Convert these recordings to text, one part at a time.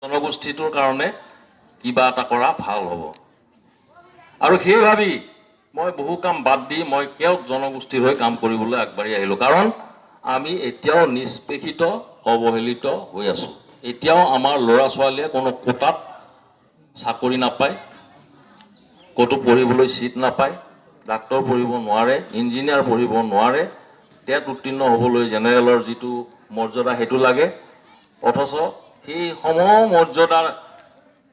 জনগোষ্ঠীটোৰ কাৰণে কিবা এটা কৰা ভাল হ'ব। আৰু সেই ভাবি মই বহু কাম বাদ দি মই কেৱল জনগোষ্ঠীৰ হৈ কাম কৰিবলৈ আগবাঢ়ি আহিলোঁ। কাৰণ আমি এতিয়াও নিষ্পেষিত অৱহেলিত হৈ আছোঁ। এতিয়াও আমাৰ ল'ৰা ছোৱালীয়ে কোনো কোটাত চাকৰি নাপায়, ক'তো পঢ়িবলৈ চিট নাপায়, ডাক্তৰ পঢ়িব নোৱাৰে, ইঞ্জিনিয়াৰ পঢ়িব নোৱাৰে, টেট উত্তীৰ্ণ হ'বলৈ জেনেৰেলৰ যিটো মৰ্যাদা সেইটো লাগে, অথচ সেই সমমৰ্যাদাৰ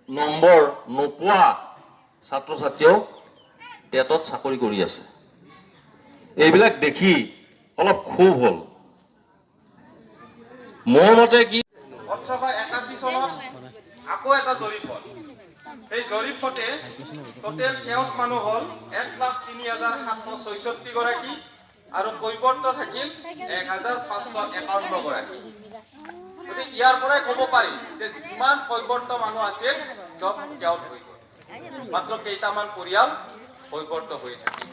নম্বৰ নোপোৱা ছাত্ৰ ছাত্ৰীয়েও টেটত চাকৰি কৰি আছে। এইবিলাক দেখি অলপ ক্ষোভ হ'ল। মোৰ মতে কি 1881 চনত আকৌ এটা জৰীপ হ'ল। এই জৰীপতে টোটেল কেওট মানুহ হ'ল 1,03,766 গৰাকী আৰু কৈৱৰ্ত থাকিল 1,551 গৰাকী। গতিকে ইয়াৰ পৰাই ক'ব পাৰি যে যিমান কৈৱৰ্ত মানুহ আছিল চব কেওট হৈ গ'ল। মাত্ৰ কেইটামান পৰিয়াল কৈৱৰ্ত হৈ থাকিল।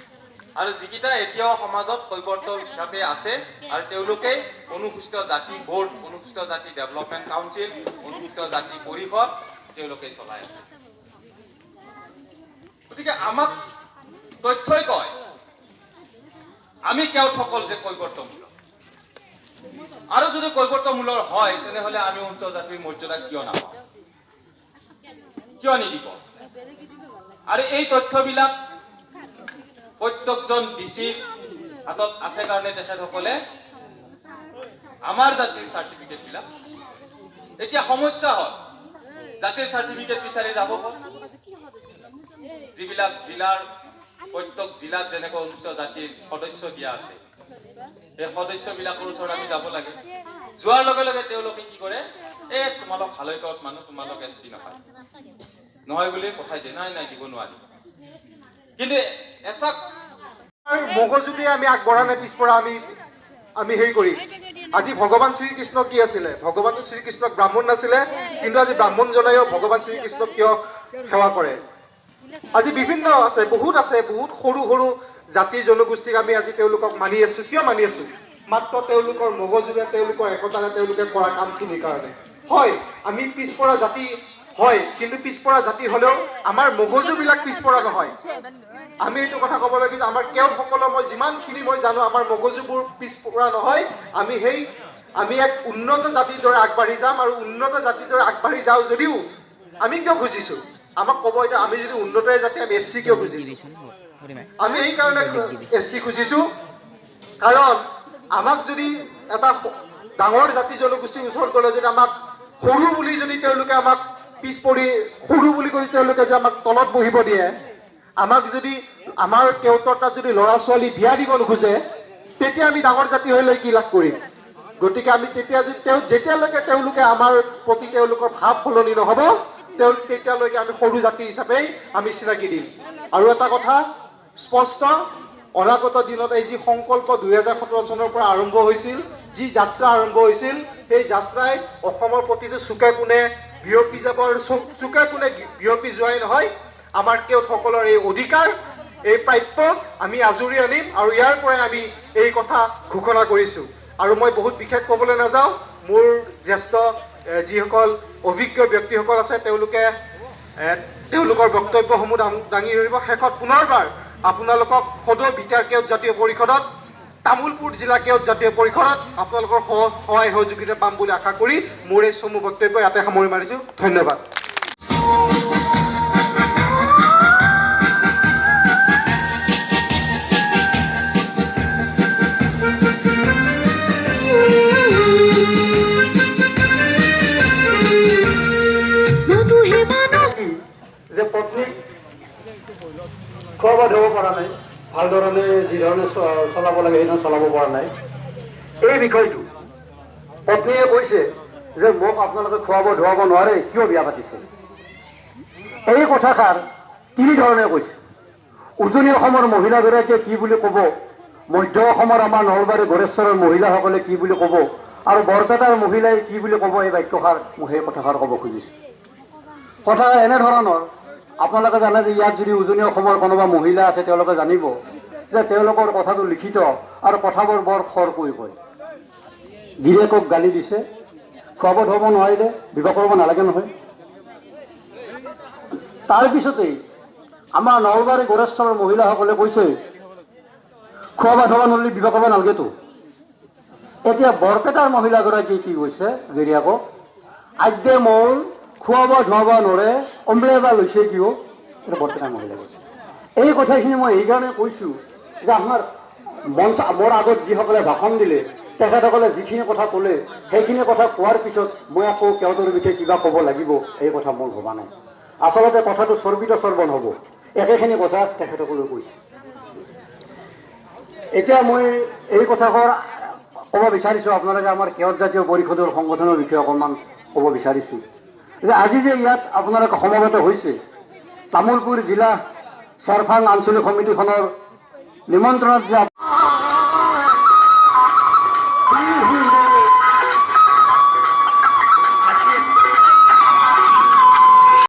আৰু যিকেইটা এতিয়াও সমাজত কৈৱৰ্ত হিচাপে আছে আৰু তেওঁলোকে অনুসূচিত জাতি বোৰ্ড, অনুসূচিত জাতি ডেভেলপমেণ্ট কাউন্সিল, অনুসূচিত জাতি পৰিষদ তেওঁলোকে চলাই আছে। গতিকে আমাক তথ্যই কয় আমি কেওটসকল যে কৈৱৰ্তমূলক। আৰু যদি কৈৱৰ্তমূলৰ হয় তেনেহ'লে আমি অনুসূচিত জাতিৰ মৰ্যাদা কিয় নাপাওঁ, কিয় নিদিব? আৰু এই তথ্যবিলাক প্ৰত্যেকজন ডিচিৰ হাতত আছে কাৰণে তেখেতসকলে আমাৰ জাতিৰ চাৰ্টিফিকেটবিলাক, এতিয়া সমস্যা হ'ল জাতিৰ চাৰ্টিফিকেট বিচাৰি যাব হ'ল। যিবিলাক জিলাৰ প্ৰত্যেক জিলাত যেনেকৈ অনুষ্ঠিত জাতিৰ সদস্য দিয়া আছে, এই সদস্যবিলাকৰ ওচৰত আমি যাব লাগে। যোৱাৰ লগে লগে তেওঁলোকে কি কৰে, তোমালোক ভালৈকত মানুহ, তোমালোক SC নহয় নহয় বুলি পঠাই দিয়ে, নাই নাই দিব নোৱাৰি। কিন্তু এচাক মগজুটি আমি আগবঢ়া নাই, পিছপৰা আমি হেৰি কৰি আজি ভগৱান শ্ৰীকৃষ্ণ কি আছিলে? ভগৱান শ্ৰীকৃষ্ণক ব্ৰাহ্মণ নাছিলে, কিন্তু আজি ব্ৰাহ্মণজনেও ভগৱান শ্ৰীকৃষ্ণক কিয় সেৱা কৰে? আজি বিভিন্ন আছে, বহুত সৰু সৰু জাতি জনগোষ্ঠীক আমি আজি তেওঁলোকক মানি আছো। কিয় মানি আছো? মাত্ৰ তেওঁলোকৰ মগজুৰে, তেওঁলোকৰ একতাৰে তেওঁলোকে কৰা কামখিনিৰ কাৰণে। হয়, আমি পিছপৰা জাতি হয়, কিন্তু পিছপৰা জাতি হ'লেও আমাৰ মগজুবিলাক পিছপৰা নহয়। আমি এইটো কথা ক'ব লাগিব যে আমাৰ কেওটসকলৰ মই যিমানখিনি মই জানো আমাৰ মগজুবোৰ পিছপৰা নহয়। আমি এক উন্নত জাতিৰ দৰে আগবাঢ়ি যাম। আৰু উন্নত জাতিৰ দৰে আগবাঢ়ি যাওঁ যদিও আমি কিয় খুজিছো? আমাক ক'ব এতিয়া আমি যদি উন্নত জাতি আমি SC কিয় খুজিছো? আমি এইকাৰণে SC খুজিছো কাৰণ আমাক যদি এটা ডাঙৰ জাতি জনগোষ্ঠীৰ ওচৰত গ'লে যদি আমাক সৰু বুলি যদি তেওঁলোকে আমাক পিছ পৰি সৰু বুলি কৰি তেওঁলোকে যে আমাক তলত বহিব দিয়ে, আমাক যদি আমাৰ কেওটৰ তাত যদি ল'ৰা ছোৱালী বিয়া দিব নোখোজে, তেতিয়া আমি ডাঙৰ জাতি হৈ লৈ কি লাভ কৰিম? গতিকে আমি যেতিয়ালৈকে তেওঁলোকে আমাৰ প্ৰতি তেওঁলোকৰ ভাৱ সলনি নহ'ব, তেতিয়ালৈকে আমি সৰু জাতি হিচাপেই আমি চিনাকি দিম। আৰু এটা কথা স্পষ্ট, অনাগত দিনত এই যি সংকল্প 2017 চনৰ পৰা আৰম্ভ হৈছিল, যি যাত্ৰা আৰম্ভ হৈছিল, সেই যাত্ৰাই অসমৰ প্ৰতিটো চুকে কোণে বিয়পি যাব। আৰু চুকে কোণে বিয়পি যোৱাই নহয়, আমাৰ কেওটসকলৰ এই অধিকাৰ, এই প্ৰাপ্য আমি আজৰি আনিম। আৰু ইয়াৰ পৰাই আমি এই কথা ঘোষণা কৰিছোঁ। আৰু মই বহুত বিশেষ ক'বলৈ নাযাওঁ, মোৰ জ্যেষ্ঠ যিসকল অভিজ্ঞ ব্যক্তিসকল আছে তেওঁলোকে তেওঁলোকৰ বক্তব্যসমূহ দাঙি ধৰিব। শেষত পুনৰবাৰ আপোনালোকক সদৌ বিটাৰ কেওট জাতীয় পৰিষদত, তামোলপুৰ জিলা কেওট জাতীয় পৰিষদত আপোনালোকৰ সহায় সহযোগিতা পাম বুলি আশা কৰি মোৰ এই চমু বক্তব্য ইয়াতে সামৰি মাৰিছোঁ। ধন্যবাদ। যে পত্নীক খোৱা বোৱা দিব পৰা নাই, ভালধৰণে যিধৰণে চলাব লাগে সেইধৰণে চলাব পৰা নাই, এই বিষয়টো পত্নীয়ে কৈছে যে মোক আপোনালোকে খোৱাব ধুৱাব নোৱাৰে, কিয় বিয়া পাতিছে? এই কথাষাৰ তিনি ধৰণে কৈছে। উজনি অসমৰ মহিলাগৰাকীয়ে কি বুলি ক'ব, মধ্য অসমৰ আমাৰ নলবাৰী গড়েশ্বৰৰ মহিলাসকলে কি বুলি ক'ব, আৰু বৰপেটাৰ মহিলাই কি বুলি ক'ব, এই বাক্যষাৰ মই সেই কথাষাৰ ক'ব খুজিছোঁ। কথা এনেধৰণৰ, আপোনালোকে জানে যে ইয়াত যদি উজনি অসমৰ কোনোবা মহিলা আছে তেওঁলোকে জানিব যে তেওঁলোকৰ কথাটো লিখিত আৰু কথাবোৰ বৰ খৰকৈ কয়। গিৰিয়েকক গালি দিছে, খুৱাব ধুৱাব নোৱাৰিলে বিবাহ কৰিব নালাগে নহয়। তাৰপিছতেই আমাৰ নলবাৰী গড়েশ্বৰৰ মহিলাসকলে কৈছে খোৱা বা ধোৱা নলি বিবাহ কৰিব নালাগেতো। এতিয়া বৰপেটাৰ মহিলাগৰাকীয়ে কি কৈছে গিৰিয়াকক, আদ্যে মোৰ খোৱাব ধোৱাব নৰে অম্বলে বা লৈছে কিয়, এটা বৰপেটাৰ মহিলা কৈছে। এই কথাখিনি মই এইকাৰণে কৈছোঁ যে আপোনাৰ মঞ্চ মোৰ আগত যিসকলে ভাষণ দিলে তেখেতসকলে যিখিনি কথা ক'লে সেইখিনি কথা কোৱাৰ পিছত মই আকৌ তেওঁতৰ বিষয়ে কিবা ক'ব লাগিব এই কথা মোৰ ভবা নাই। আচলতে কথাটো চৰ্বিত চৰ্বণ হ'ব, একেখিনি কথা তেখেতসকলে কৈছে। এতিয়া মই এই কথাষাৰ ক'ব বিচাৰিছোঁ, আপোনালোকে আমাৰ কেওট জাতীয় পৰিষদৰ সংগঠনৰ বিষয়ে অকণমান ক'ব বিচাৰিছোঁ যে আজি যে ইয়াত আপোনালোকে সমবেত হৈছে তামোলপুৰ জিলা চেৰফাং আঞ্চলিক সমিতিখনৰ নিমন্ত্ৰণত যে